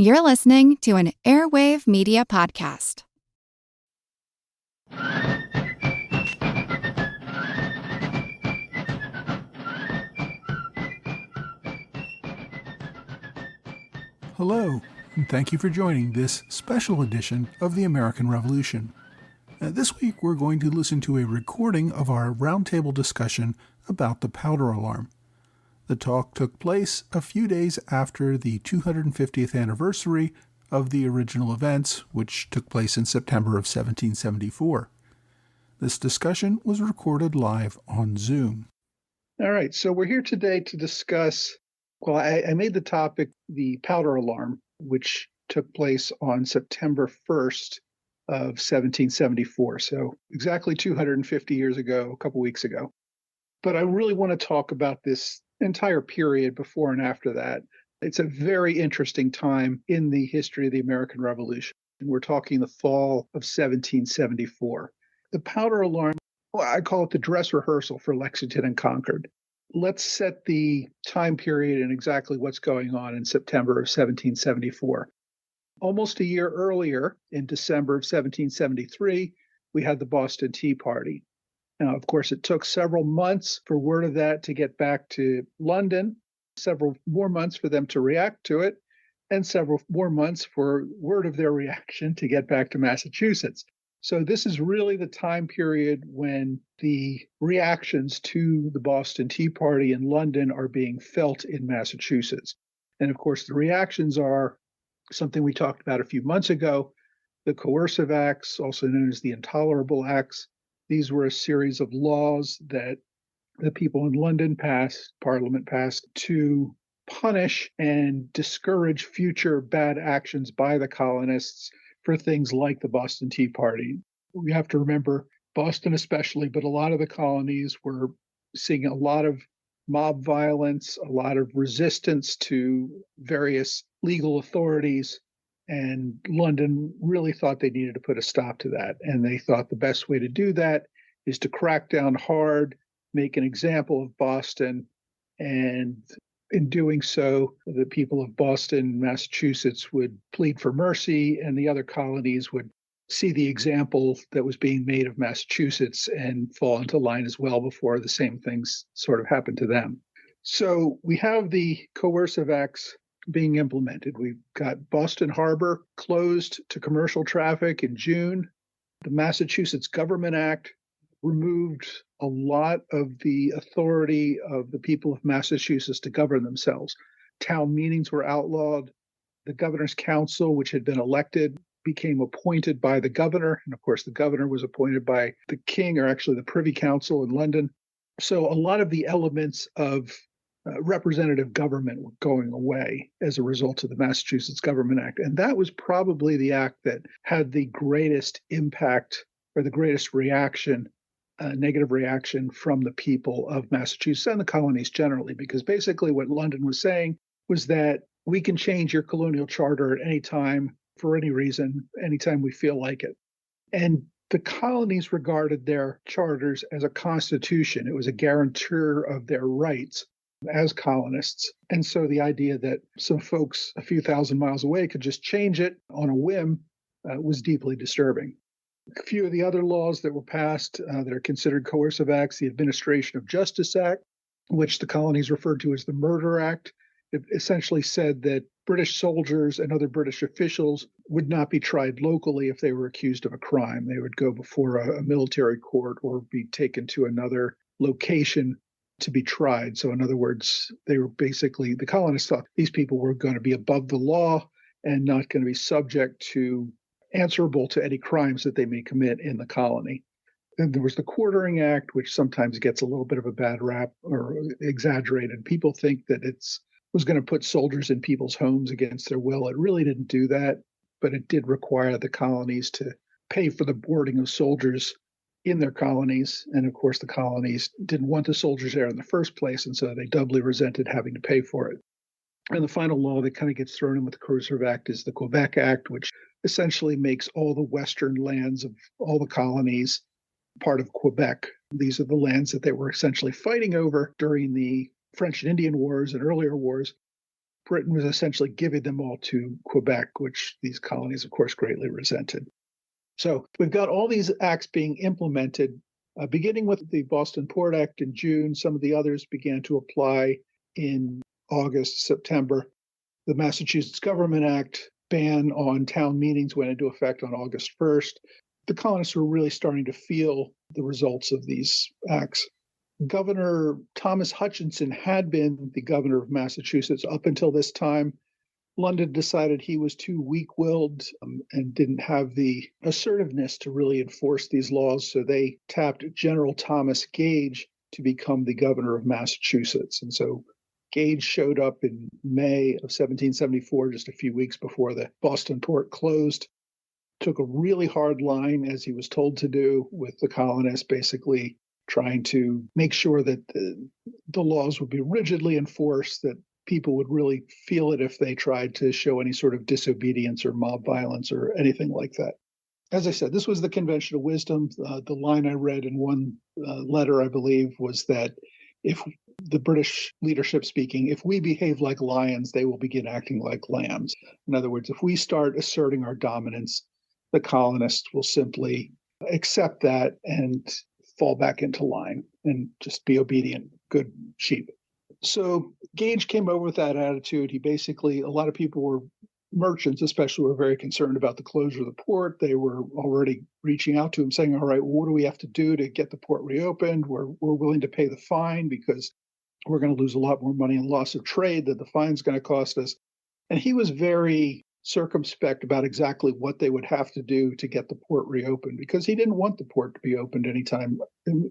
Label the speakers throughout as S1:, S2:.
S1: You're listening to an Airwave Media Podcast.
S2: Hello, and thank you for joining this special edition of the American Revolution. This week we're going to listen to a recording of our roundtable discussion about the powder alarm. The talk took place a few days after the 250th anniversary of the original events, which took place in September of 1774. This discussion was recorded live on Zoom.
S3: All right, so we're here today to discuss, I made the topic the powder alarm, which took place on September 1st of 1774, so exactly 250 years ago, a couple weeks ago. But I really want to talk about this entire period before and after that. It's a very interesting time in the history of the American Revolution. And we're talking the fall of 1774. The powder alarm, I call it the dress rehearsal for Lexington and Concord. Let's set the time period and exactly what's going on in September of 1774. Almost a year earlier, in December of 1773, we had the Boston Tea Party. Now, of course, it took several months for word of that to get back to London, several more months for them to react to it, and several more months for word of their reaction to get back to Massachusetts. So this is really the time period when the reactions to the Boston Tea Party in London are being felt in Massachusetts. And of course, the reactions are something we talked about a few months ago, the Coercive Acts, also known as the Intolerable Acts. These were a series of laws that the people in London passed, Parliament passed, to punish and discourage future bad actions by the colonists for things like the Boston Tea Party. We have to remember, Boston especially, but a lot of the colonies were seeing a lot of mob violence, a lot of resistance to various legal authorities. And London really thought they needed to put a stop to that. And they thought the best way to do that is to crack down hard, make an example of Boston. And in doing so, the people of Boston, Massachusetts would plead for mercy, and the other colonies would see the example that was being made of Massachusetts and fall into line as well before the same things sort of happened to them. So we have the Coercive Acts being implemented. We've got Boston Harbor closed to commercial traffic in June. The Massachusetts Government Act removed a lot of the authority of the people of Massachusetts to govern themselves. Town meetings were outlawed. The governor's council, which had been elected, became appointed by the governor. And of course, the governor was appointed by the king, or actually the Privy Council in London. So a lot of the elements of representative government were going away as a result of the Massachusetts Government Act. And that was probably the act that had the greatest impact or the greatest reaction, negative reaction from the people of Massachusetts and the colonies generally, because basically what London was saying was that we can change your colonial charter at any time, for any reason, anytime we feel like it. And the colonies regarded their charters as a constitution. It was a guarantor of their rights as colonists. And so the idea that some folks a few thousand miles away could just change it on a whim was deeply disturbing. A few of the other laws that were passed that are considered coercive acts, the Administration of Justice Act, which the colonies referred to as the Murder Act. It essentially said that British soldiers and other British officials would not be tried locally if they were accused of a crime. They would go before a military court or be taken to another location to be tried. So in other words, they were basically, the colonists thought these people were going to be above the law and not going to be subject to, answerable to any crimes that they may commit in the colony. And there was the Quartering Act, which sometimes gets a little bit of a bad rap or exaggerated. People think that was going to put soldiers in people's homes against their will. It really didn't do that, but it did require the colonies to pay for the boarding of soldiers in their colonies. And of course, the colonies didn't want the soldiers there in the first place, and so they doubly resented having to pay for it. And the final law that kind of gets thrown in with the Coercive Act is the Quebec Act, which essentially makes all the western lands of all the colonies part of Quebec. These are the lands that they were essentially fighting over during the French and Indian Wars and earlier wars. Britain was essentially giving them all to Quebec, which these colonies, of course, greatly resented. So we've got all these acts being implemented, beginning with the Boston Port Act in June. Some of the others began to apply in August, September. The Massachusetts Government Act ban on town meetings went into effect on August 1st. The colonists were really starting to feel the results of these acts. Governor Thomas Hutchinson had been the governor of Massachusetts up until this time. London decided he was too weak-willed and didn't have the assertiveness to really enforce these laws, so they tapped General Thomas Gage to become the governor of Massachusetts. And so Gage showed up in May of 1774, just a few weeks before the Boston port closed, took a really hard line, as he was told to do, with the colonists, basically trying to make sure that the laws would be rigidly enforced, that people would really feel it if they tried to show any sort of disobedience or mob violence or anything like that. As I said, this was the conventional wisdom. The line I read in one letter, I believe, was that if the British leadership speaking, if we behave like lions, they will begin acting like lambs. In other words, if we start asserting our dominance, the colonists will simply accept that and fall back into line and just be obedient, good sheep. So Gage came over with that attitude. He basically, a lot of people were, merchants especially, were very concerned about the closure of the port. They were already reaching out to him saying, all right, well, what do we have to do to get the port reopened? We're willing to pay the fine because we're going to lose a lot more money in loss of trade that the fine's going to cost us. And he was very circumspect about exactly what they would have to do to get the port reopened, because he didn't want the port to be opened anytime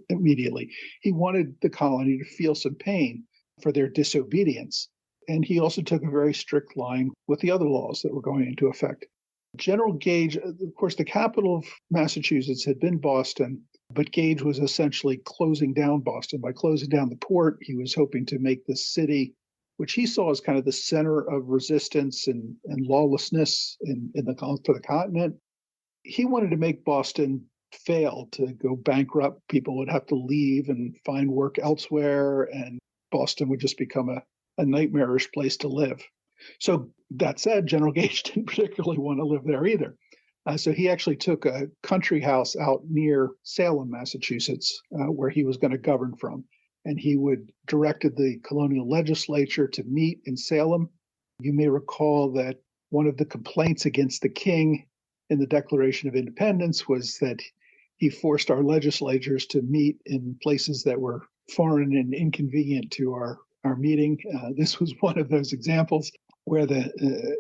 S3: immediately. He wanted the colony to feel some pain for their disobedience. And he also took a very strict line with the other laws that were going into effect. General Gage, of course, the capital of Massachusetts had been Boston, but Gage was essentially closing down Boston. By closing down the port, he was hoping to make the city, which he saw as kind of the center of resistance and lawlessness for the continent. He wanted to make Boston fail, to go bankrupt. People would have to leave and find work elsewhere, and Boston would just become a nightmarish place to live. So that said, General Gage didn't particularly want to live there either. So he actually took a country house out near Salem, Massachusetts, where he was going to govern from. And he would directed the colonial legislature to meet in Salem. You may recall that one of the complaints against the king in the Declaration of Independence was that he forced our legislatures to meet in places that were foreign and inconvenient to our meeting. This was one of those examples where the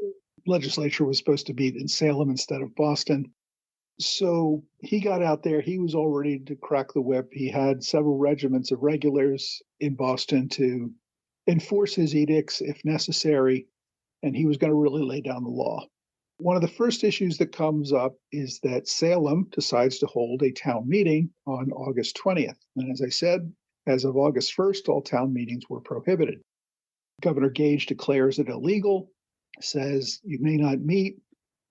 S3: legislature was supposed to meet in Salem instead of Boston. So he got out there. He was all ready to crack the whip. He had several regiments of regulars in Boston to enforce his edicts if necessary, and he was going to really lay down the law. One of the first issues that comes up is that Salem decides to hold a town meeting on August 20th. And as I said, as of August 1st, all town meetings were prohibited. Governor Gage declares it illegal, says you may not meet.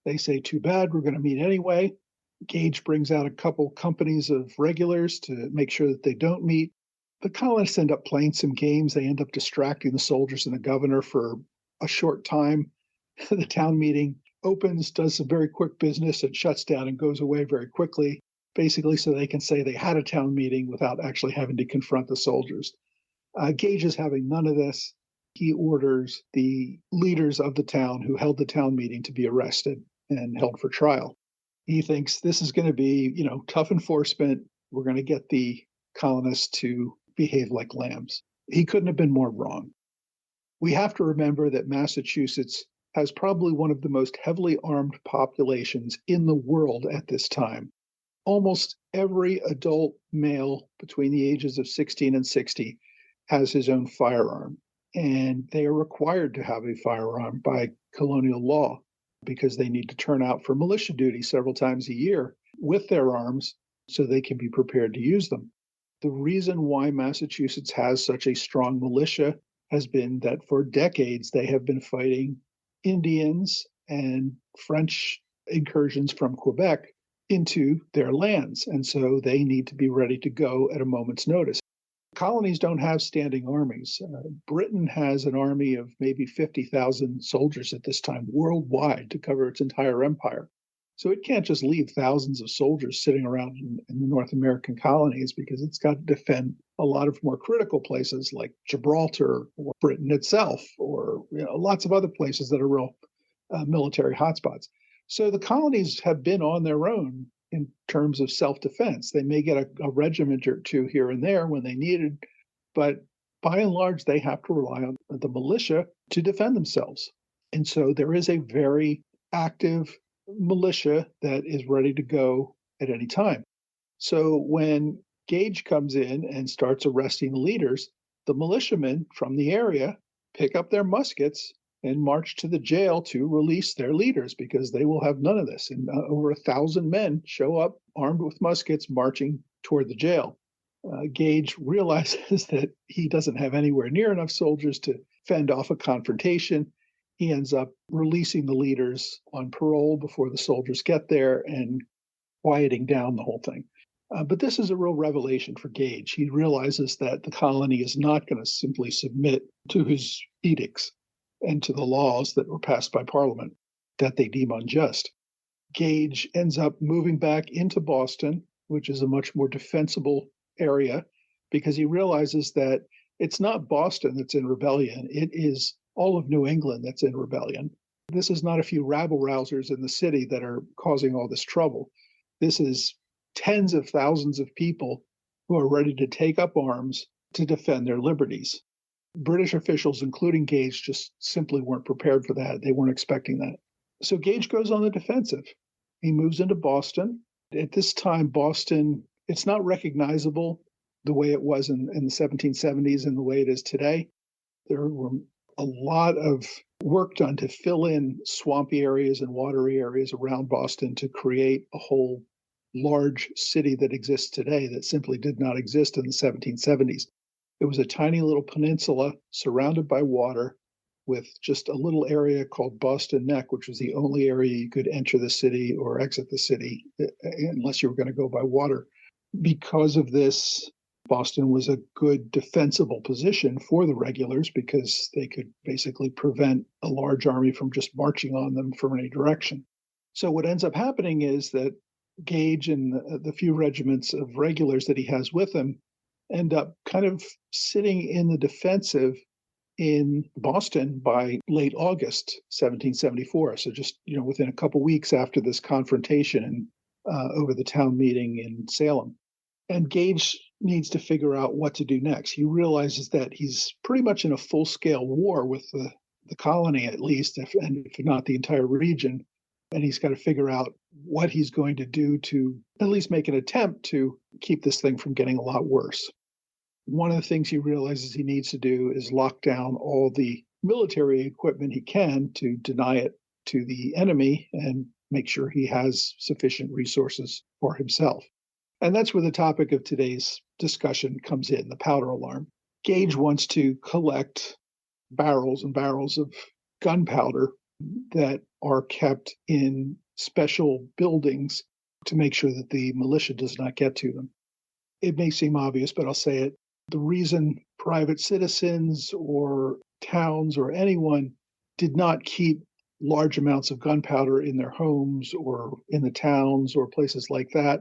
S3: They say, too bad, we're going to meet anyway. Gage brings out a couple companies of regulars to make sure that they don't meet. The colonists end up playing some games. They end up distracting the soldiers and the governor for a short time. The town meeting opens, does some very quick business, and shuts down and goes away very quickly, basically so they can say they had a town meeting without actually having to confront the soldiers. Gage is having none of this. He orders the leaders of the town who held the town meeting to be arrested and held for trial. He thinks this is going to be, tough enforcement. We're going to get the colonists to behave like lambs. He couldn't have been more wrong. We have to remember that Massachusetts has probably one of the most heavily armed populations in the world at this time. Almost every adult male between the ages of 16 and 60 has his own firearm, and they are required to have a firearm by colonial law because they need to turn out for militia duty several times a year with their arms so they can be prepared to use them. The reason why Massachusetts has such a strong militia has been that for decades they have been fighting Indians and French incursions from Quebec into their lands, and so they need to be ready to go at a moment's notice. Colonies don't have standing armies. Britain has an army of maybe 50,000 soldiers at this time worldwide to cover its entire empire. So it can't just leave thousands of soldiers sitting around in the North American colonies because it's got to defend a lot of more critical places like Gibraltar or Britain itself, or lots of other places that are real military hotspots. So the colonies have been on their own in terms of self-defense. They may get a regiment or two here and there when they need it, but by and large, they have to rely on the militia to defend themselves. And so there is a very active militia that is ready to go at any time. So when Gage comes in and starts arresting leaders, the militiamen from the area pick up their muskets and march to the jail to release their leaders because they will have none of this. And over 1,000 men show up armed with muskets marching toward the jail. Gage realizes that he doesn't have anywhere near enough soldiers to fend off a confrontation. He ends up releasing the leaders on parole before the soldiers get there and quieting down the whole thing. But this is a real revelation for Gage. He realizes that the colony is not going to simply submit to his edicts and to the laws that were passed by Parliament that they deem unjust. Gage ends up moving back into Boston, which is a much more defensible area, because he realizes that it's not Boston that's in rebellion. It is all of New England that's in rebellion. This is not a few rabble-rousers in the city that are causing all this trouble. This is tens of thousands of people who are ready to take up arms to defend their liberties. British officials, including Gage, just simply weren't prepared for that. They weren't expecting that. So Gage goes on the defensive. He moves into Boston. At this time, Boston, it's not recognizable the way it was in the 1770s and the way it is today. There were a lot of work done to fill in swampy areas and watery areas around Boston to create a whole large city that exists today that simply did not exist in the 1770s. It was a tiny little peninsula surrounded by water with just a little area called Boston Neck, which was the only area you could enter the city or exit the city unless you were going to go by water. Because of this, Boston was a good defensible position for the regulars because they could basically prevent a large army from just marching on them from any direction. So what ends up happening is that Gage and the few regiments of regulars that he has with him end up kind of sitting in the defensive in Boston by late August 1774. So just within a couple weeks after this confrontation over the town meeting in Salem. And Gage needs to figure out what to do next. He realizes that he's pretty much in a full-scale war with the colony, at least, if not the entire region. And he's got to figure out what he's going to do to at least make an attempt to keep this thing from getting a lot worse. One of the things he realizes he needs to do is lock down all the military equipment he can to deny it to the enemy and make sure he has sufficient resources for himself. And that's where the topic of today's discussion comes in, the powder alarm. Gage wants to collect barrels and barrels of gunpowder that are kept in special buildings to make sure that the militia does not get to them. It may seem obvious, but I'll say it. The reason private citizens or towns or anyone did not keep large amounts of gunpowder in their homes or in the towns or places like that,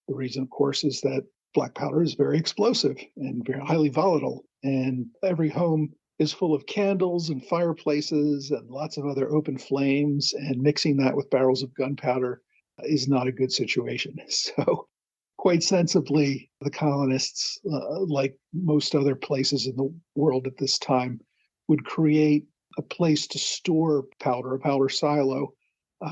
S3: the reason, of course, is that black powder is very explosive and very highly volatile. And every home is full of candles and fireplaces and lots of other open flames. And mixing that with barrels of gunpowder is not a good situation. So quite sensibly, the colonists, like most other places in the world at this time, would create a place to store powder, a powder silo,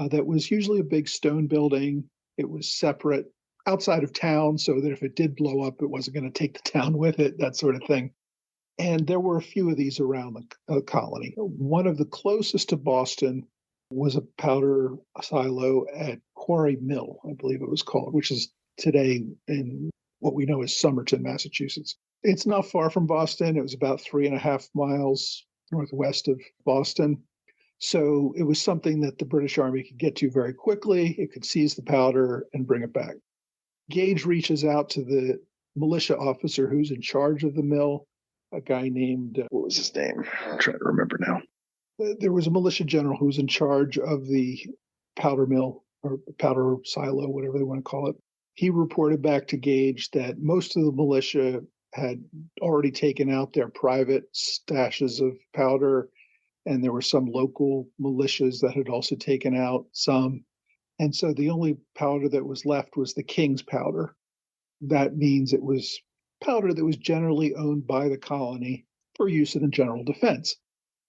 S3: that was usually a big stone building. It was separate outside of town so that if it did blow up, it wasn't going to take the town with it, that sort of thing. And there were a few of these around the colony. One of the closest to Boston was a powder silo at Quarry Mill, I believe it was called, which is today in what we know as Somerton, Massachusetts. It's not far from Boston. It was about 3.5 miles northwest of Boston. So it was something that the British Army could get to very quickly. It could seize the powder and bring it back. Gage reaches out to the militia officer who's in charge of the mill, a guy named, what was his name? I'm trying to remember now. There was a militia general who was in charge of the powder mill or powder silo, whatever they want to call it. He reported back to Gage that most of the militia had already taken out their private stashes of powder, and there were some local militias that had also taken out some. And so the only powder that was left was the king's powder. That means it was powder that was generally owned by the colony for use in the general defense.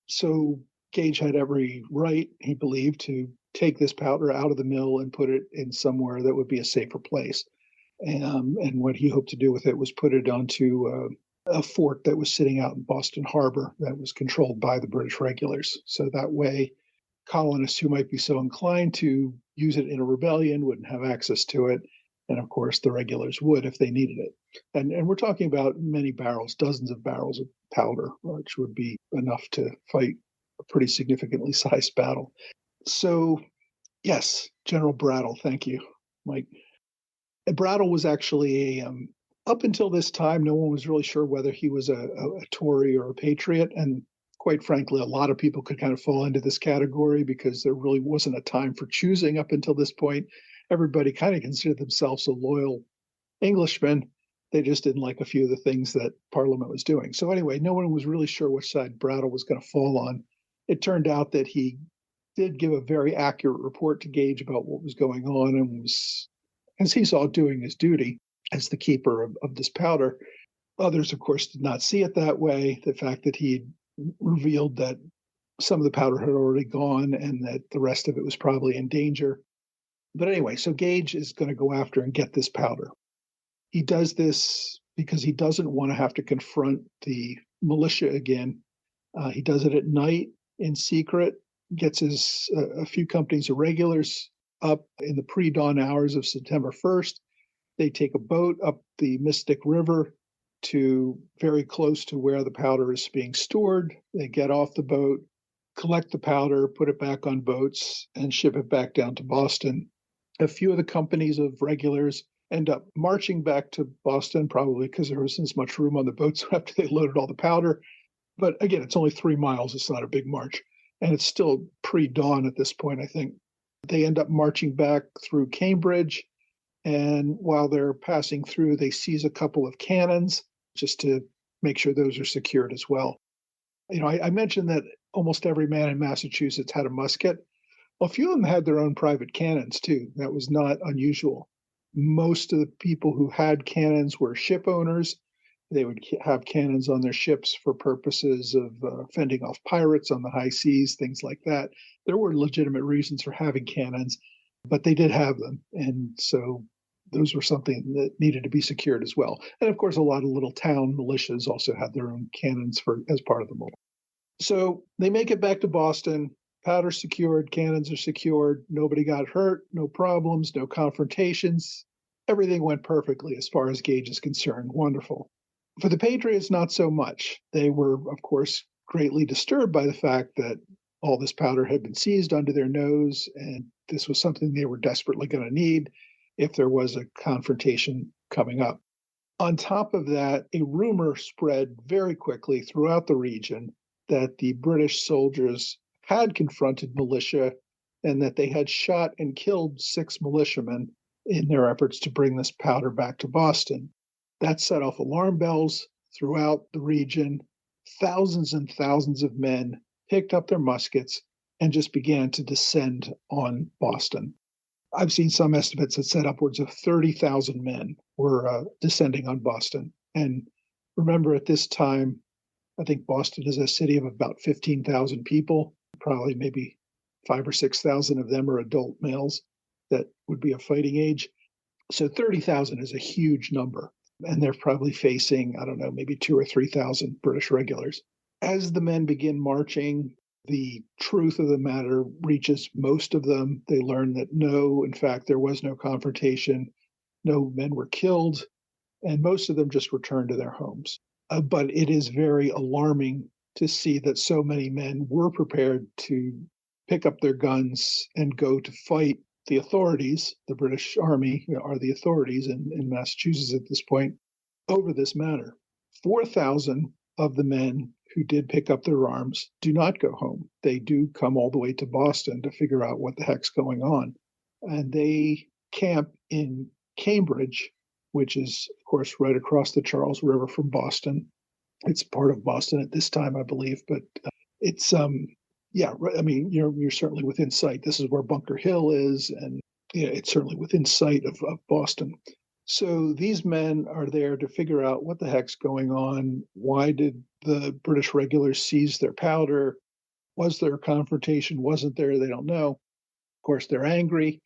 S3: So Gage had every right, he believed, to take this powder out of the mill and put it in somewhere that would be a safer place. And what he hoped to do with it was put it onto a fort that was sitting out in Boston Harbor that was controlled by the British regulars. So that way, colonists who might be so inclined to use it in a rebellion wouldn't have access to it. And of course, the regulars would if they needed it. And we're talking about many barrels, dozens of barrels of powder, which would be enough to fight a pretty significantly sized battle. So, yes, General Brattle, thank you, Mike. Brattle was actually up until this time, no one was really sure whether he was a Tory or a patriot. And quite frankly, a lot of people could kind of fall into this category because there really wasn't a time for choosing up until this point. Everybody kind of considered themselves a loyal Englishman. They just didn't like a few of the things that Parliament was doing. So anyway, no one was really sure which side Brattle was going to fall on. It turned out that he did give a very accurate report to Gage about what was going on and was, as he saw, doing his duty as the keeper of this powder. Others, of course, did not see it that way. The fact that he revealed that some of the powder had already gone and that the rest of it was probably in danger. But anyway, so Gage is going to go after and get this powder. He does this because he doesn't want to have to confront the militia again. He does it at night in secret, gets a few companies of regulars up in the pre-dawn hours of September 1st. They take a boat up the Mystic River to very close to where the powder is being stored. They get off the boat, collect the powder, put it back on boats, and ship it back down to Boston. A few of the companies of regulars end up marching back to Boston, probably because there wasn't as much room on the boats after they loaded all the powder. But again, it's only 3 miles. It's not a big march. And it's still pre-dawn at this point, I think. They end up marching back through Cambridge. And while they're passing through, they seize a couple of cannons just to make sure those are secured as well. You know, I mentioned that almost every man in Massachusetts had a musket. Well, a few of them had their own private cannons, too. That was not unusual. Most of the people who had cannons were ship owners. They would have cannons on their ships for purposes of fending off pirates on the high seas, things like that. There were legitimate reasons for having cannons, but they did have them. And so those were something that needed to be secured as well. And of course, a lot of little town militias also had their own cannons as part of the mold. So they make it back to Boston. Powder secured, cannons are secured. Nobody got hurt, no problems, no confrontations. Everything went perfectly as far as Gage is concerned. Wonderful. For the Patriots, not so much. They were, of course, greatly disturbed by the fact that all this powder had been seized under their nose, and this was something they were desperately going to need if there was a confrontation coming up. On top of that, a rumor spread very quickly throughout the region that the British soldiers had confronted militia and that they had shot and killed 6 militiamen in their efforts to bring this powder back to Boston. That set off alarm bells throughout the region. Thousands and thousands of men picked up their muskets and just began to descend on Boston. I've seen some estimates that said upwards of 30,000 men were descending on Boston. And remember, at this time, I think Boston is a city of about 15,000 people. Probably maybe 5,000 or 6,000 of them are adult males that would be of fighting age. So 30,000 is a huge number. And they're probably facing, I don't know, maybe 2,000 or 3,000 British regulars. As the men begin marching, the truth of the matter reaches most of them. They learn that no, in fact, there was no confrontation. No men were killed. And most of them just returned to their homes. But it is very alarming to see that so many men were prepared to pick up their guns and go to fight the authorities. The British Army are the authorities in Massachusetts at this point. over this matter. 4,000 of the men who did pick up their arms do not go home. They do come all the way to Boston to figure out what the heck's going on. And they camp in Cambridge, which is, of course, right across the Charles River from Boston. It's part of Boston at this time, I believe, but it's yeah. I mean, you're certainly within sight. This is where Bunker Hill is, and yeah, it's certainly within sight of Boston. So these men are there to figure out what the heck's going on. Why did the British regulars seize their powder? Was there a confrontation? Wasn't there? They don't know. Of course, they're angry.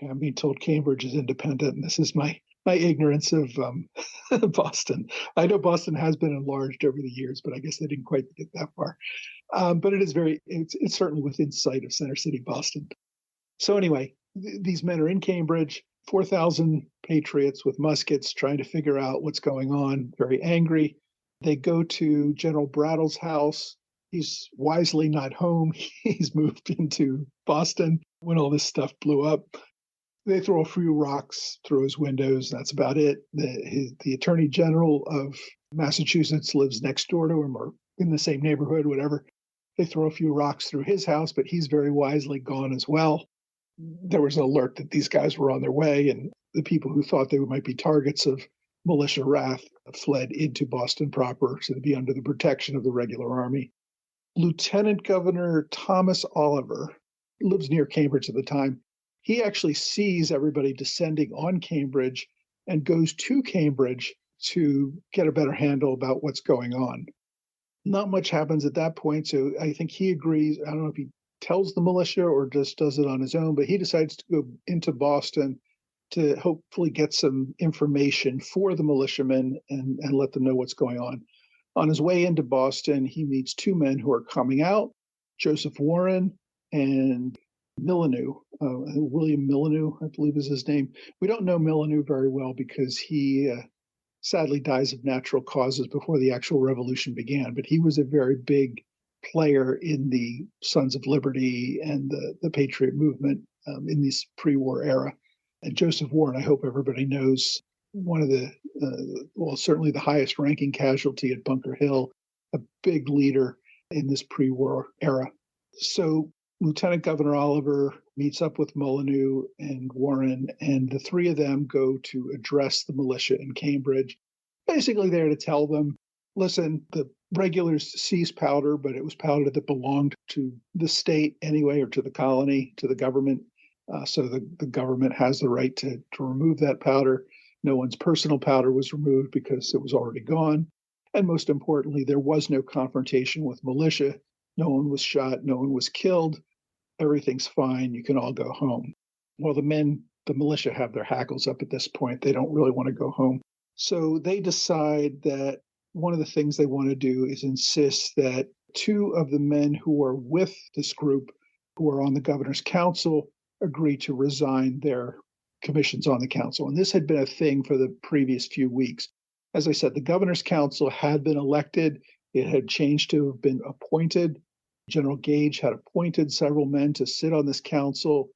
S3: I'm being told Cambridge is independent, and this is my ignorance of Boston. I know Boston has been enlarged over the years, but I guess they didn't quite get that far. But it is it's certainly within sight of Center City, Boston. So anyway, these men are in Cambridge, 4,000 patriots with muskets trying to figure out what's going on, very angry. They go to General Brattle's house. He's wisely not home. He's moved into Boston when all this stuff blew up. They throw a few rocks through his windows. That's about it. The Attorney General of Massachusetts lives next door to him or in the same neighborhood, whatever. They throw a few rocks through his house, but he's very wisely gone as well. There was an alert that these guys were on their way, and the people who thought they might be targets of militia wrath fled into Boston proper, so to be under the protection of the regular army. Lieutenant Governor Thomas Oliver lives near Cambridge at the time. He actually sees everybody descending on Cambridge and goes to Cambridge to get a better handle about what's going on. Not much happens at that point, so I think he agrees. I don't know if he tells the militia or just does it on his own, but he decides to go into Boston to hopefully get some information for the militiamen and let them know what's going on. On his way into Boston, he meets two men who are coming out, Joseph Warren and Milleneux, William Milleneux, I believe is his name. We don't know Milleneux very well because he sadly dies of natural causes before the actual revolution began, but he was a very big player in the Sons of Liberty and the Patriot movement in this pre-war era. And Joseph Warren, I hope everybody knows, one of the, certainly the highest ranking casualty at Bunker Hill, a big leader in this pre-war era. So Lieutenant Governor Oliver meets up with Molyneux and Warren, and the three of them go to address the militia in Cambridge, basically there to tell them, listen, the regulars seized powder, but it was powder that belonged to the state anyway, or to the colony, to the government. So the government has the right to remove that powder. No one's personal powder was removed because it was already gone. And most importantly, there was no confrontation with militia. No one was shot. No one was killed. Everything's fine. You can all go home. Well, the militia have their hackles up at this point. They don't really want to go home. So they decide that one of the things they want to do is insist that two of the men who are with this group, who are on the governor's council, agree to resign their commissions on the council. And this had been a thing for the previous few weeks. As I said, the governor's council had been elected. It had changed to have been appointed. General Gage had appointed several men to sit on this council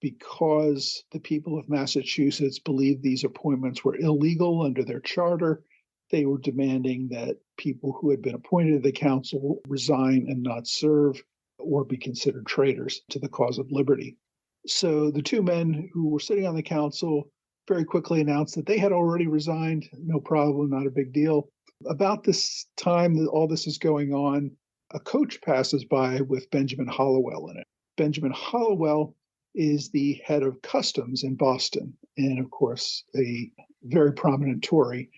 S3: because the people of Massachusetts believed these appointments were illegal under their charter. They were demanding that people who had been appointed to the council resign and not serve or be considered traitors to the cause of liberty. So the two men who were sitting on the council very quickly announced that they had already resigned. No problem, not a big deal. About this time that all this is going on, a coach passes by with Benjamin Hollowell in it. Benjamin Hollowell is the head of customs in Boston, and of course, a very prominent Tory.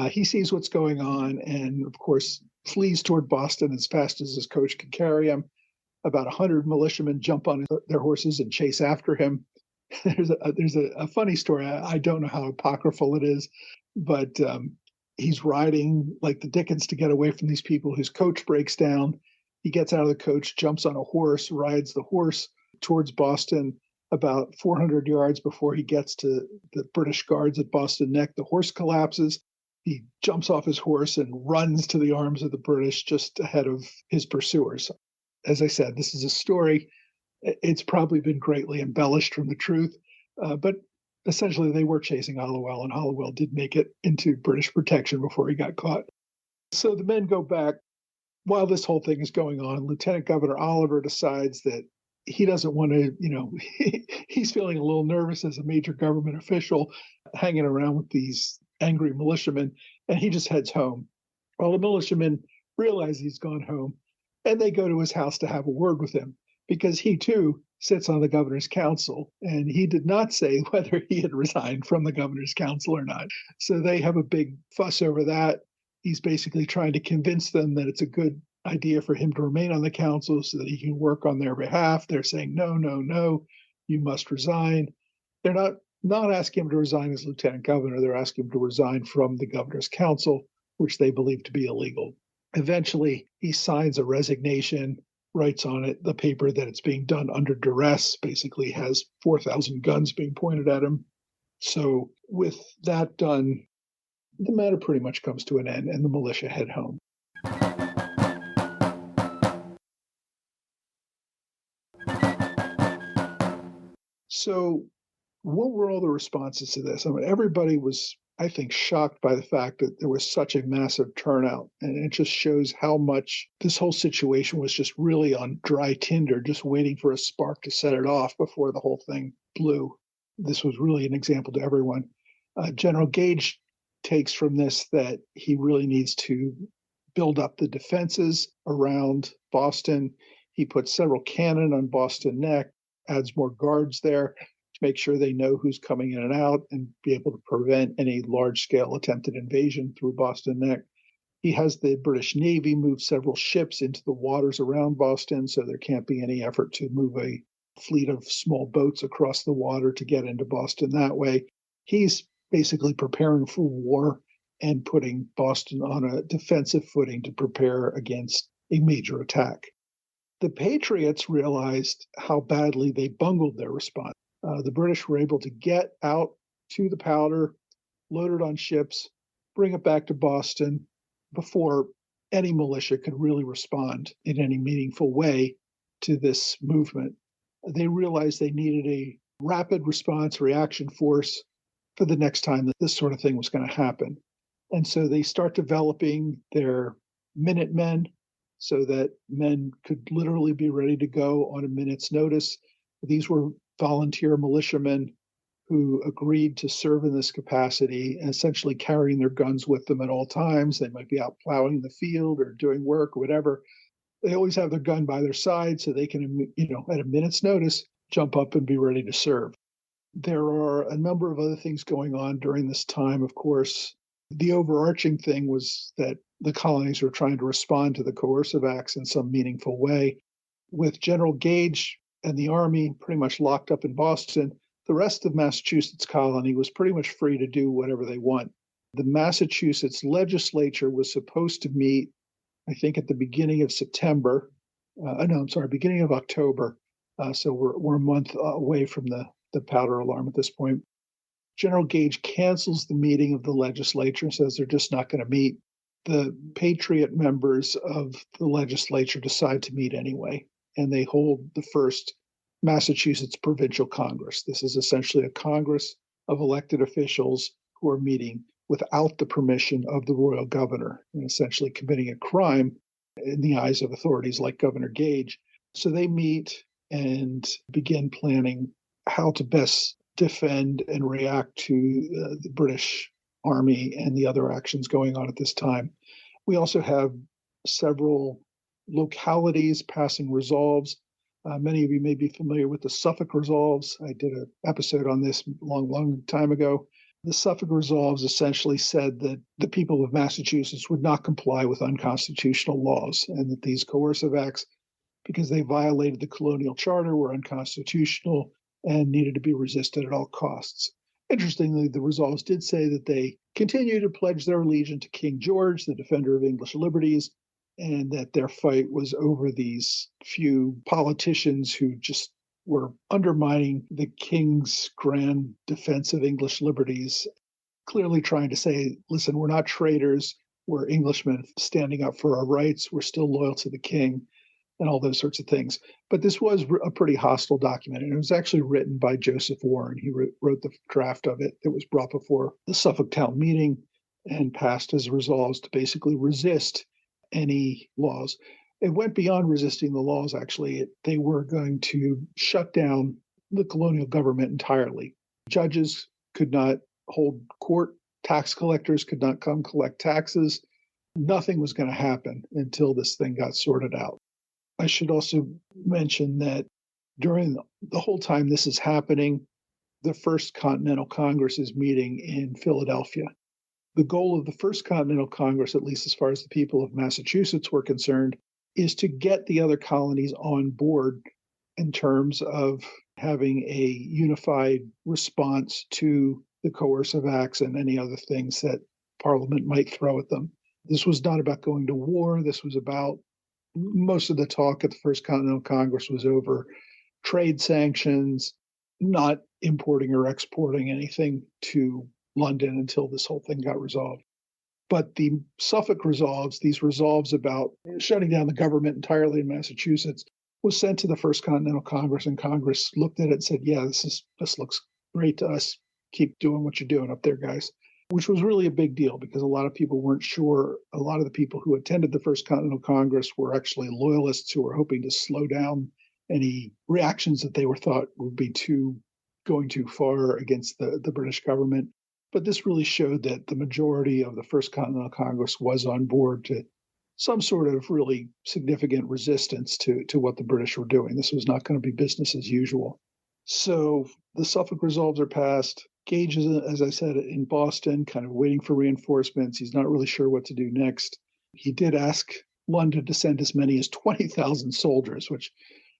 S3: He sees what's going on and, of course, flees toward Boston as fast as his coach can carry him. About 100 militiamen jump on their horses and chase after him. There's a funny story. I don't know how apocryphal it is, but he's riding like the Dickens to get away from these people. His coach breaks down. He gets out of the coach, jumps on a horse, rides the horse towards Boston. About 400 yards before he gets to the British guards at Boston Neck, the horse collapses. He jumps off his horse and runs to the arms of the British just ahead of his pursuers. As I said, this is a story. It's probably been greatly embellished from the truth, but essentially they were chasing Hollowell, and Hollowell did make it into British protection before he got caught. So the men go back. While this whole thing is going on, Lieutenant Governor Oliver decides that he doesn't want to, he's feeling a little nervous as a major government official hanging around with these angry militiamen, and he just heads home. Well, the militiamen realize he's gone home, and they go to his house to have a word with him because he too sits on the governor's council, and he did not say whether he had resigned from the governor's council or not. So they have a big fuss over that. He's basically trying to convince them that it's a good idea for him to remain on the council so that he can work on their behalf. They're saying, no, no, no, you must resign. They're not asking him to resign as lieutenant governor. They're asking him to resign from the governor's council, which they believe to be illegal. Eventually, he signs a resignation, writes on it the paper that it's being done under duress, basically has 4,000 guns being pointed at him. So with that done, the matter pretty much comes to an end, and the militia head home. So what were all the responses to this? I mean, everybody was, I think, shocked by the fact that there was such a massive turnout. And it just shows how much this whole situation was just really on dry tinder, just waiting for a spark to set it off before the whole thing blew. This was really an example to everyone. General Gage takes from this that he really needs to build up the defenses around Boston. He puts several cannon on Boston Neck, adds more guards there to make sure they know who's coming in and out and be able to prevent any large-scale attempted invasion through Boston Neck. He has the British Navy move several ships into the waters around Boston, so there can't be any effort to move a fleet of small boats across the water to get into Boston that way. He's basically preparing for war and putting Boston on a defensive footing to prepare against a major attack. The Patriots realized how badly they bungled their response. The British were able to get out to the powder, load it on ships, bring it back to Boston before any militia could really respond in any meaningful way to this movement. They realized they needed a rapid response reaction force for the next time that this sort of thing was going to happen. And so they start developing their Minutemen so that men could literally be ready to go on a minute's notice. These were volunteer militiamen who agreed to serve in this capacity and essentially carrying their guns with them at all times. They might be out plowing the field or doing work or whatever. They always have their gun by their side so they can, at a minute's notice, jump up and be ready to serve. There are a number of other things going on during this time, of course. The overarching thing was that the colonies were trying to respond to the coercive acts in some meaningful way. With General Gage and the Army pretty much locked up in Boston, the rest of Massachusetts colony was pretty much free to do whatever they want. The Massachusetts legislature was supposed to meet, I think, at the beginning of beginning of October. So we're a month away from the powder alarm at this point. General Gage cancels the meeting of the legislature and says they're just not going to meet. The Patriot members of the legislature decide to meet anyway, and they hold the first Massachusetts Provincial Congress. This is essentially a Congress of elected officials who are meeting without the permission of the royal governor and essentially committing a crime in the eyes of authorities like Governor Gage. So they meet and begin planning how to best defend and react to the British Army and the other actions going on at this time. We also have several localities passing resolves. Many of you may be familiar with the Suffolk Resolves. I did an episode on this long time ago. The Suffolk Resolves essentially said that the people of Massachusetts would not comply with unconstitutional laws and that these coercive acts, because they violated the colonial charter, were unconstitutional and needed to be resisted at all costs. Interestingly, the resolves did say that they continue to pledge their allegiance to King George, the defender of English liberties, and that their fight was over these few politicians who just were undermining the king's grand defense of English liberties, clearly trying to say, listen, we're not traitors, we're Englishmen standing up for our rights, we're still loyal to the king. and all those sorts of things. But this was a pretty hostile document, and it was actually written by Joseph Warren. He wrote the draft of it that was brought before the Suffolk town meeting and passed as resolves to basically resist any laws. It went beyond resisting the laws, actually. They were going to shut down the colonial government entirely. Judges could not hold court, tax collectors could not come collect taxes. Nothing was going to happen until this thing got sorted out. I should also mention that during the whole time this is happening, the First Continental Congress is meeting in Philadelphia. The goal of the First Continental Congress, at least as far as the people of Massachusetts were concerned, is to get the other colonies on board in terms of having a unified response to the coercive acts and any other things that Parliament might throw at them. This was not about going to war. This was about, most of the talk at the First Continental Congress was over trade sanctions, not importing or exporting anything to London until this whole thing got resolved. But the Suffolk resolves, these resolves about shutting down the government entirely in Massachusetts, was sent to the First Continental Congress, and Congress looked at it and said, yeah, this looks great to us. Keep doing what you're doing up there, guys. Which was really a big deal because a lot of people weren't sure. A lot of the people who attended the First Continental Congress were actually loyalists who were hoping to slow down any reactions that they were thought would be going too far against the British government. But this really showed that the majority of the First Continental Congress was on board to some sort of really significant resistance to what the British were doing. This was not going to be business as usual. So the Suffolk resolves are passed. Gage is, as I said, in Boston, kind of waiting for reinforcements. He's not really sure what to do next. He did ask London to send as many as 20,000 soldiers, which,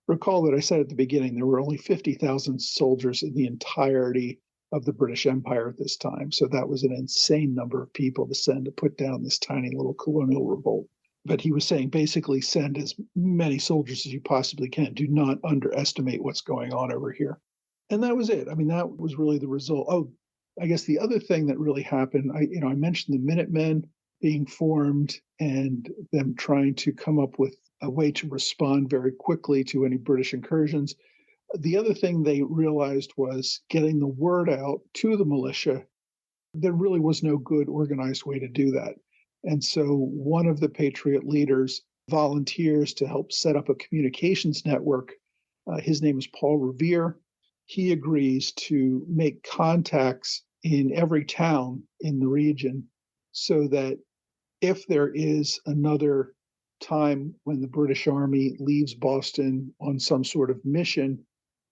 S3: recall that I said at the beginning, there were only 50,000 soldiers in the entirety of the British Empire at this time. So that was an insane number of people to send to put down this tiny little colonial revolt. But he was saying basically send as many soldiers as you possibly can. Do not underestimate what's going on over here. And that was it. I mean, that was really the result. Oh, I guess the other thing that really happened, I mentioned the Minutemen being formed and them trying to come up with a way to respond very quickly to any British incursions. The other thing they realized was getting the word out to the militia. There really was no good organized way to do that. And so one of the Patriot leaders volunteers to help set up a communications network. His name is Paul Revere. He agrees to make contacts in every town in the region so that if there is another time when the British Army leaves Boston on some sort of mission,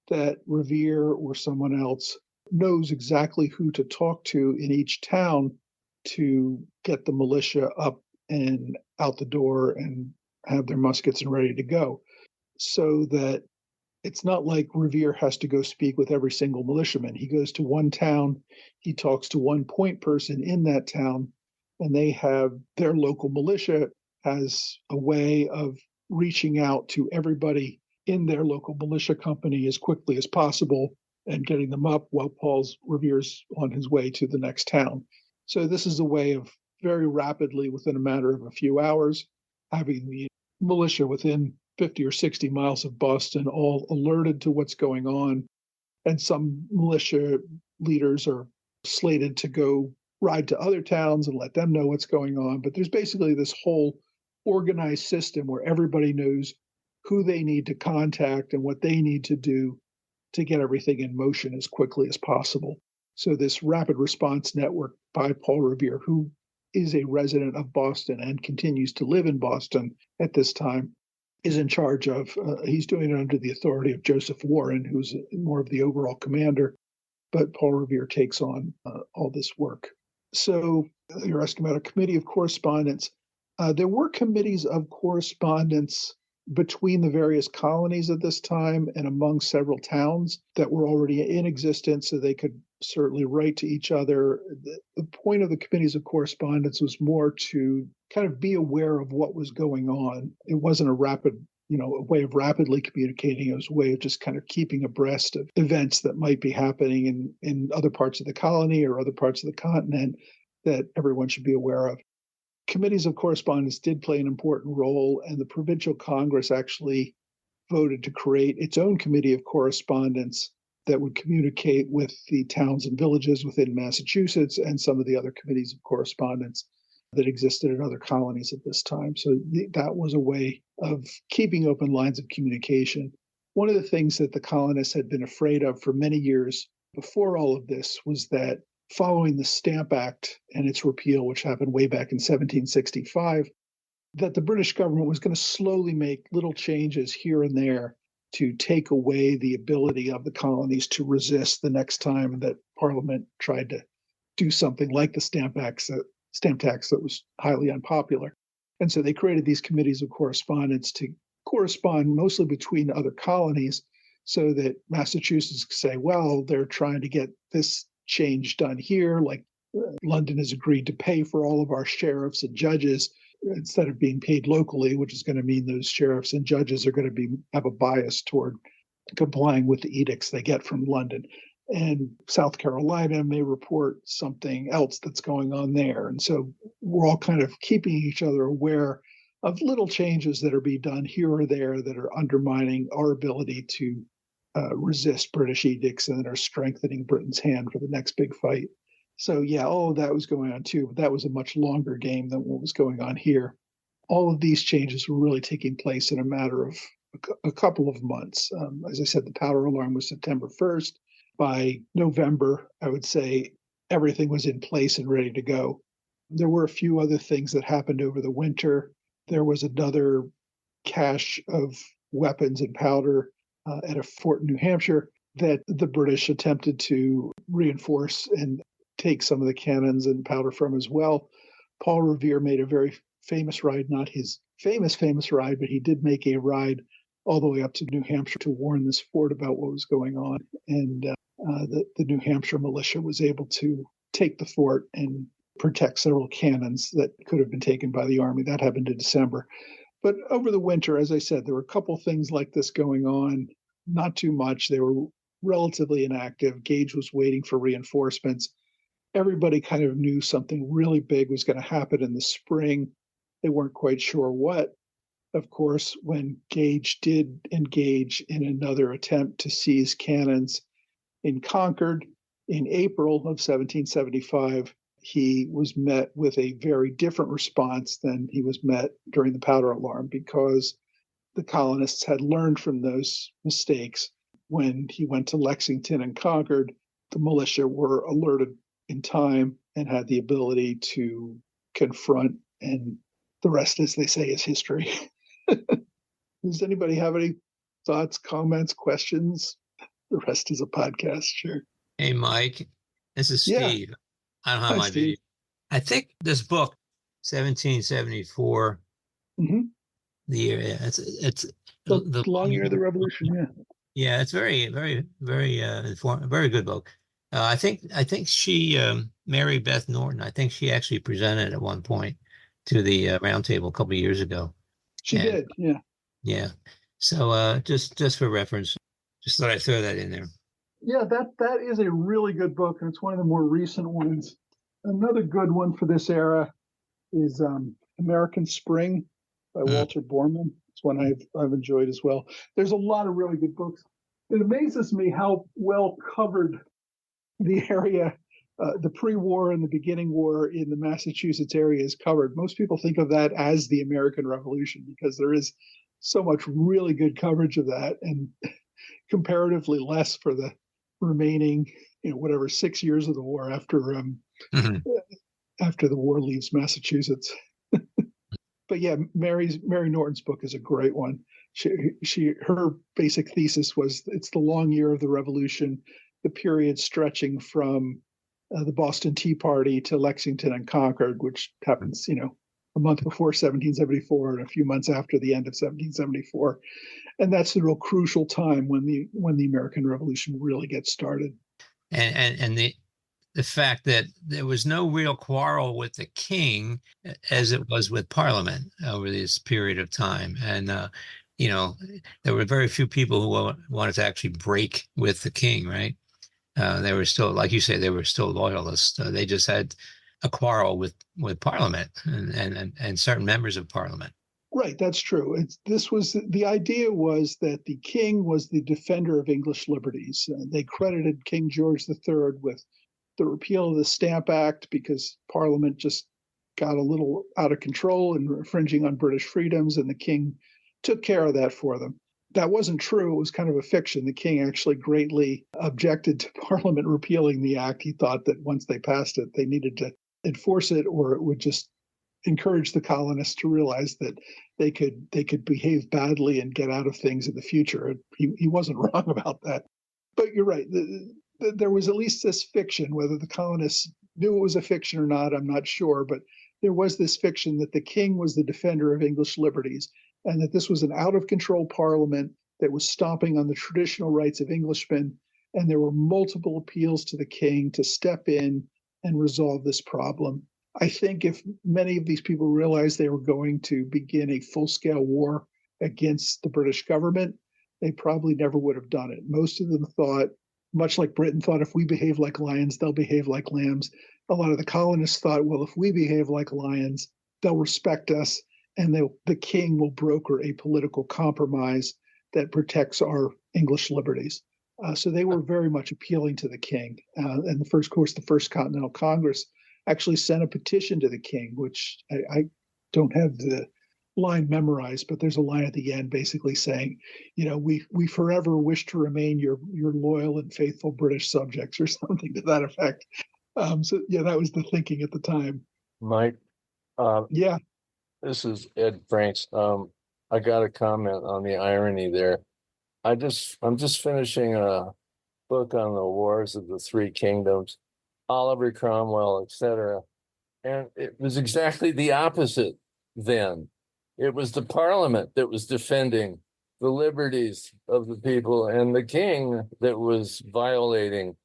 S3: that Revere or someone else knows exactly who to talk to in each town to get the militia up and out the door and have their muskets and ready to go. So that it's not like Revere has to go speak with every single militiaman. He goes to one town, he talks to one point person in that town, and they have their local militia has a way of reaching out to everybody in their local militia company as quickly as possible and getting them up while Revere's on his way to the next town. So this is a way of very rapidly, within a matter of a few hours, having the militia within 50 or 60 miles of Boston all alerted to what's going on. And some militia leaders are slated to go ride to other towns and let them know what's going on. But there's basically this whole organized system where everybody knows who they need to contact and what they need to do to get everything in motion as quickly as possible. So this rapid response network by Paul Revere, who is a resident of Boston and continues to live in Boston at this time, is in charge of, he's doing it under the authority of Joseph Warren, who's more of the overall commander, but Paul Revere takes on all this work. So you're asking about a committee of correspondence. There were committees of correspondence between the various colonies at this time and among several towns that were already in existence, so they could certainly write to each other. The point of the committees of correspondence was more to kind of be aware of what was going on. It wasn't a way of rapidly communicating. It was a way of just kind of keeping abreast of events that might be happening in other parts of the colony or other parts of the continent that everyone should be aware of. committees of correspondence did play an important role, and the provincial Congress actually voted to create its own committee of correspondence that would communicate with the towns and villages within Massachusetts and some of the other committees of correspondence that existed in other colonies at this time. So that was a way of keeping open lines of communication. One of the things that the colonists had been afraid of for many years before all of this was that following the Stamp Act and its repeal, which happened way back in 1765, that the British government was going to slowly make little changes here and there to take away the ability of the colonies to resist the next time that Parliament tried to do something like the stamp tax that was highly unpopular. And so they created these committees of correspondence to correspond mostly between other colonies so that Massachusetts could say, well, they're trying to get this change done here, like London has agreed to pay for all of our sheriffs and judges instead of being paid locally, which is going to mean those sheriffs and judges are going to have a bias toward complying with the edicts they get from London. And South Carolina may report something else that's going on there. And so we're all kind of keeping each other aware of little changes that are being done here or there that are undermining our ability to resist British edicts and that are strengthening Britain's hand for the next big fight. So yeah, all of that was going on too, but that was a much longer game than what was going on here. All of these changes were really taking place in a matter of a couple of months. As I said, the powder alarm was September 1st. By November, I would say everything was in place and ready to go. There were a few other things that happened over the winter. There was another cache of weapons and powder at a fort in New Hampshire that the British attempted to reinforce and take some of the cannons and powder from as well. Paul Revere made a very famous ride, not his famous ride, but he did make a ride all the way up to New Hampshire to warn this fort about what was going on. And the New Hampshire militia was able to take the fort and protect several cannons that could have been taken by the army. That happened in December. But over the winter, as I said, there were a couple things like this going on, not too much. They were relatively inactive. Gage was waiting for reinforcements. Everybody kind of knew something really big was going to happen in the spring. They weren't quite sure what. Of course, when Gage did engage in another attempt to seize cannons in Concord in April of 1775, he was met with a very different response than he was met during the powder alarm, because the colonists had learned from those mistakes. When he went to Lexington and Concord, the militia were alerted in time and had the ability to confront, and the rest, as they say, is history. Does anybody have any thoughts, comments, questions? The rest is a podcast, sure.
S4: Hey, Mike, this is
S3: Yeah.
S4: Steve. I don't have
S3: Hi,
S4: my
S3: Steve.
S4: video. I think this book, 1774, the year, it's
S3: the long year of the Revolution, yeah.
S4: Yeah, it's very, very, very informative, very good book. I think she, Mary Beth Norton, I think she actually presented at one point to the roundtable a couple of years ago.
S3: She did, yeah.
S4: Yeah. So just for reference, just thought I'd throw that in there.
S3: Yeah, that is a really good book, and it's one of the more recent ones. Another good one for this era is American Spring by Walter Borman. It's one I've enjoyed as well. There's a lot of really good books. It amazes me how well covered the area, the pre-war and the beginning war in the Massachusetts area is covered. Most people think of that as the American Revolution because there is so much really good coverage of that, and comparatively less for the remaining, 6 years of the war after after the war leaves Massachusetts. But yeah, Mary Norton's book is a great one. Her basic thesis was it's the long year of the Revolution, the period stretching from the Boston Tea Party to Lexington and Concord, which happens, a month before 1774 and a few months after the end of 1774. And that's the real crucial time when the American Revolution really gets started.
S4: And the fact that there was no real quarrel with the king as it was with Parliament over this period of time. And, there were very few people who wanted to actually break with the king, right? They were still, like you say, they were still loyalists. They just had a quarrel with Parliament and certain members of Parliament.
S3: Right, that's true. This was the idea was that the king was the defender of English liberties. They credited King George III with the repeal of the Stamp Act because Parliament just got a little out of control and infringing on British freedoms, and the king took care of that for them. That wasn't true. It was kind of a fiction. The king actually greatly objected to Parliament repealing the act. He thought that once they passed it, they needed to enforce it, or it would just encourage the colonists to realize that they could behave badly and get out of things in the future. He wasn't wrong about that. But you're right. There was at least this fiction, whether the colonists knew it was a fiction or not, I'm not sure, but there was this fiction that the king was the defender of English liberties and that this was an out-of-control parliament that was stomping on the traditional rights of Englishmen, and there were multiple appeals to the king to step in and resolve this problem. I think if many of these people realized they were going to begin a full-scale war against the British government, they probably never would have done it. Most of them thought, much like Britain thought, if we behave like lions, they'll behave like lambs. A lot of the colonists thought, well, if we behave like lions, they'll respect us, and the king will broker a political compromise that protects our English liberties. So they were very much appealing to the king. And the First Continental Congress actually sent a petition to the king, which I don't have the line memorized, but there's a line at the end basically saying, we forever wish to remain your loyal and faithful British subjects, or something to that effect. So yeah, that was the thinking at the time.
S5: Mike,
S3: Yeah.
S5: this is Ed Franks. I got a comment on the irony there. I'm just finishing a book on the Wars of the Three Kingdoms, Oliver Cromwell, etc. And it was exactly the opposite then. It was the Parliament that was defending the liberties of the people, and the king that was violating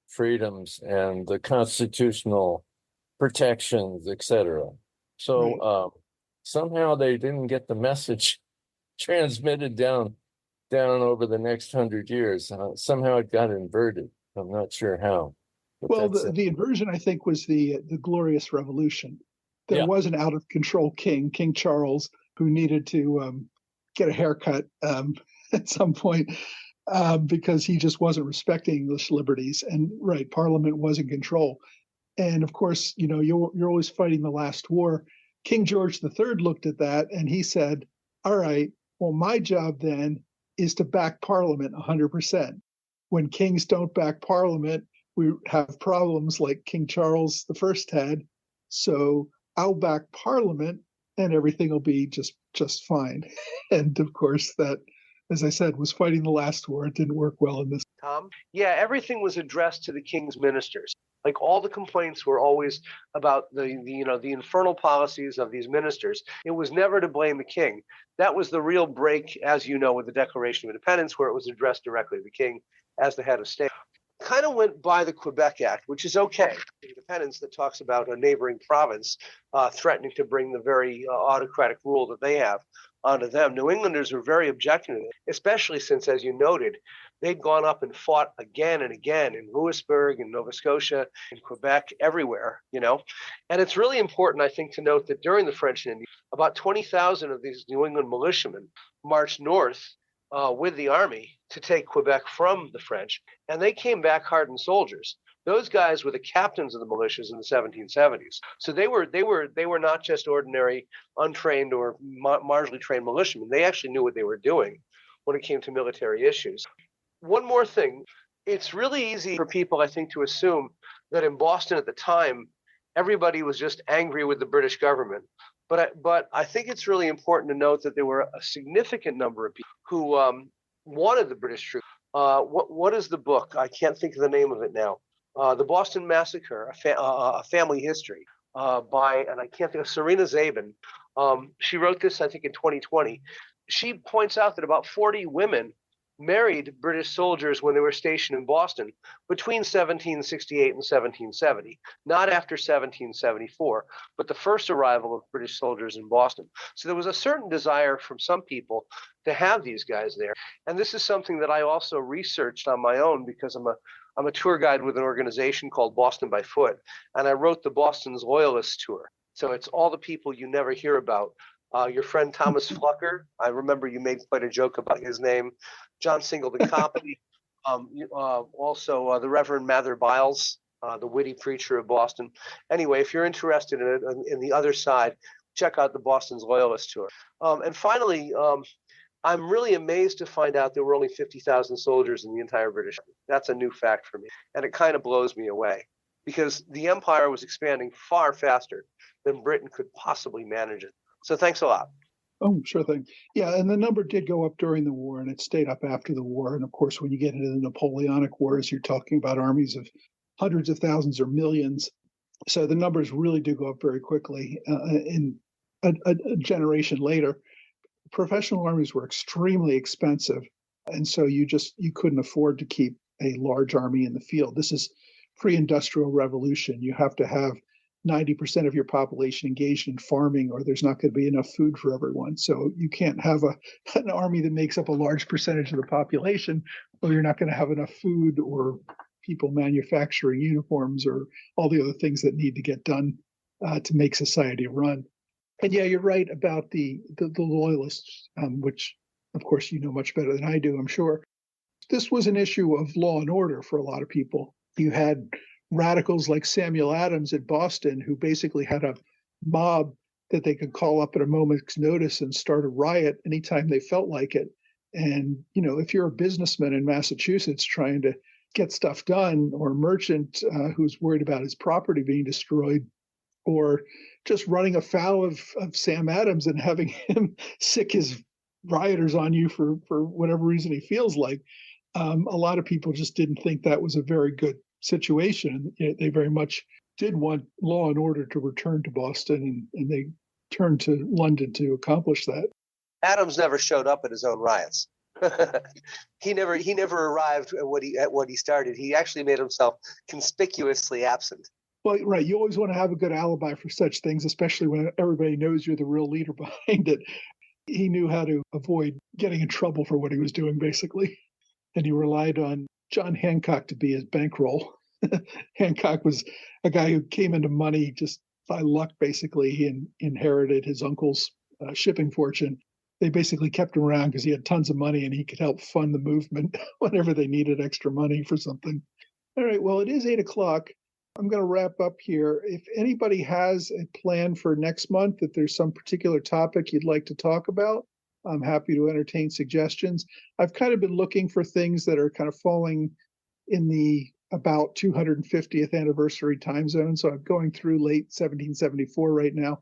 S5: freedoms and the constitutional protections, etc. So
S3: Right.
S5: Somehow they didn't get the message transmitted down over the next 100 years. Somehow it got inverted. I'm not sure how.
S3: Well, the inversion, I think, was the Glorious Revolution. There was an out of control king, King Charles, who needed to get a haircut at some point because he just wasn't respecting English liberties. And right, Parliament was in control. And of course, you're always fighting the last war. King George III looked at that and he said, all right, well, my job then is to back Parliament 100%. When kings don't back Parliament, we have problems like King Charles I had. So I'll back Parliament and everything will be just fine. And of course, that, as I said, was fighting the last war. It didn't work well in this.
S6: Tom? Yeah, everything was addressed to the king's ministers. Like all the complaints were always about the infernal policies of these ministers. It was never to blame the king. That was the real break, as you know, with the Declaration of Independence, where it was addressed directly to the king as the head of state. Kind of went by the Quebec Act, which is okay. Independence that talks about a neighboring province threatening to bring the very autocratic rule that they have onto them. New Englanders were very objecting to it, especially since, as you noted, they'd gone up and fought again and again in Louisbourg, in Nova Scotia, in Quebec, everywhere, And it's really important, I think, to note that during the French and Indian, about 20,000 of these New England militiamen marched north with the army to take Quebec from the French, and they came back hardened soldiers. Those guys were the captains of the militias in the 1770s. So they were not just ordinary, untrained or marginally trained militiamen. They actually knew what they were doing when it came to military issues. One more thing. It's really easy for people, I think, to assume that in Boston at the time, everybody was just angry with the British government. But I think it's really important to note that there were a significant number of people who wanted the British troops. What is the book? I can't think of the name of it now. The Boston Massacre, a Family History, by, and I can't think of, Serena Zabin. She wrote this, I think, in 2020. She points out that about 40 women married British soldiers when they were stationed in Boston between 1768 and 1770, not after 1774, but the first arrival of British soldiers in Boston. So there was a certain desire from some people to have these guys there. And this is something that I also researched on my own because I'm a tour guide with an organization called Boston by Foot, and I wrote the Boston's Loyalist Tour. So it's all the people you never hear about. Your friend Thomas Flucker, I remember you made quite a joke about his name. John Singleton Copley, also the Reverend Mather Byles, the witty preacher of Boston. Anyway, if you're interested in it, in the other side, check out the Boston's Loyalist Tour. And finally, I'm really amazed to find out there were only 50,000 soldiers in the entire British Army. That's a new fact for me, and it kind of blows me away because the empire was expanding far faster than Britain could possibly manage it. So thanks a lot.
S3: Oh, sure thing. Yeah, and the number did go up during the war, and it stayed up after the war. And of course, when you get into the Napoleonic Wars, you're talking about armies of hundreds of thousands or millions. So the numbers really do go up very quickly. In a generation later, professional armies were extremely expensive, and so you couldn't afford to keep a large army in the field. This is pre-industrial revolution. You have to have 90% of your population engaged in farming, or there's not going to be enough food for everyone. So you can't have an army that makes up a large percentage of the population, or you're not going to have enough food or people manufacturing uniforms or all the other things that need to get done to make society run. And yeah, you're right about the loyalists, which, of course, you know much better than I do, I'm sure. This was an issue of law and order for a lot of people. You had radicals like Samuel Adams at Boston, who basically had a mob that they could call up at a moment's notice and start a riot anytime they felt like it. And, if you're a businessman in Massachusetts trying to get stuff done, or a merchant who's worried about his property being destroyed, or just running afoul of Sam Adams and having him sick his rioters on you for whatever reason he feels like, a lot of people just didn't think that was a very good situation. They very much did want law and order to return to Boston, and they turned to London to accomplish that.
S6: Adams never showed up at his own riots. He never arrived at what he started. He actually made himself conspicuously absent.
S3: Well, right. You always want to have a good alibi for such things, especially when everybody knows you're the real leader behind it. He knew how to avoid getting in trouble for what he was doing, basically. And he relied on John Hancock to be his bankroll. Hancock was a guy who came into money just by luck, basically. He inherited his uncle's shipping fortune. They basically kept him around because he had tons of money and he could help fund the movement whenever they needed extra money for something. All right, well, it is 8 o'clock. I'm going to wrap up here. If anybody has a plan for next month, if there's some particular topic you'd like to talk about, I'm happy to entertain suggestions. I've kind of been looking for things that are kind of falling in the about 250th anniversary time zone. So I'm going through late 1774 right now.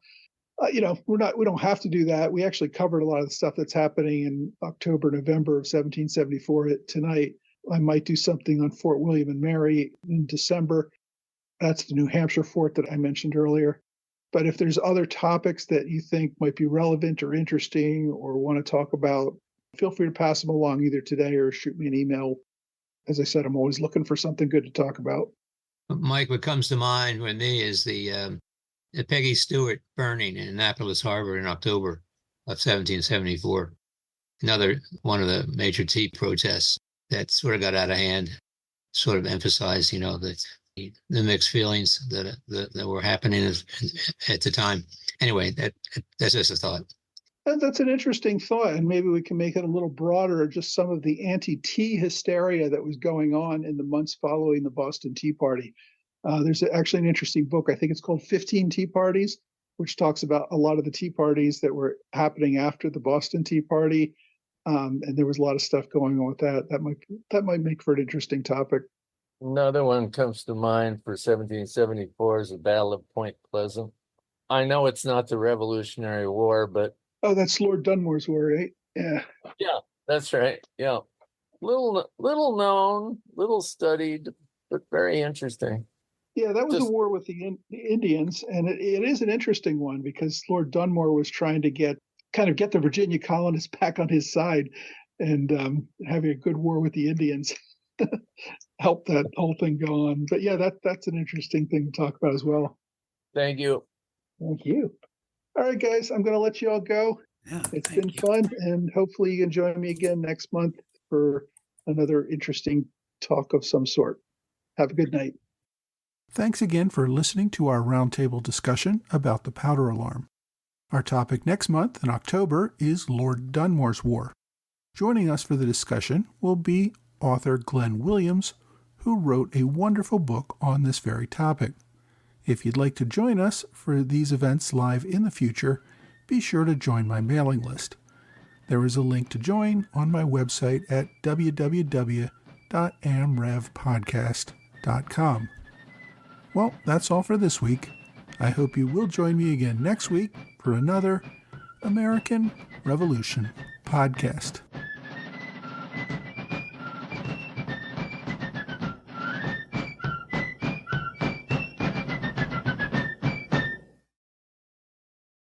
S3: We don't have to do that. We actually covered a lot of the stuff that's happening in October, November of 1774 tonight. I might do something on Fort William and Mary in December. That's the New Hampshire fort that I mentioned earlier. But if there's other topics that you think might be relevant or interesting or want to talk about, feel free to pass them along either today or shoot me an email. As I said, I'm always looking for something good to talk about.
S4: Mike, what comes to mind with me is the Peggy Stewart burning in Annapolis Harbor in October of 1774. Another one of the major tea protests that sort of got out of hand, sort of emphasized, the mixed feelings that were happening at the time. Anyway, that's just a thought.
S3: That's an interesting thought, and maybe we can make it a little broader, just some of the anti-tea hysteria that was going on in the months following the Boston Tea Party. There's actually an interesting book, I think it's called 15 Tea Parties, which talks about a lot of the tea parties that were happening after the Boston Tea Party. And there was a lot of stuff going on with that. That might make for an interesting topic.
S5: Another one comes to mind for 1774 is the Battle of Point Pleasant. I know it's not the Revolutionary War, but...
S3: Oh, that's Lord Dunmore's war, right? Yeah.
S5: Yeah, that's right. Yeah. Little known, little studied, but very interesting.
S3: Yeah, that was a war with the Indians, and it is an interesting one because Lord Dunmore was trying to get the Virginia colonists back on his side. and having a good war with the Indians helped that whole thing go on. But yeah, that's an interesting thing to talk about as well.
S5: Thank you.
S3: Thank you. All right, guys, I'm going to let you all go.
S2: Yeah,
S3: It's been fun, and hopefully you can join me again next month for another interesting talk of some sort. Have a good night.
S2: Thanks again for listening to our roundtable discussion about the powder alarm. Our topic next month in October is Lord Dunmore's War. Joining us for the discussion will be author Glenn Williams, who wrote a wonderful book on this very topic. If you'd like to join us for these events live in the future, be sure to join my mailing list. There is a link to join on my website at www.amrevpodcast.com. Well, that's all for this week. I hope you will join me again next week for another American Revolution podcast.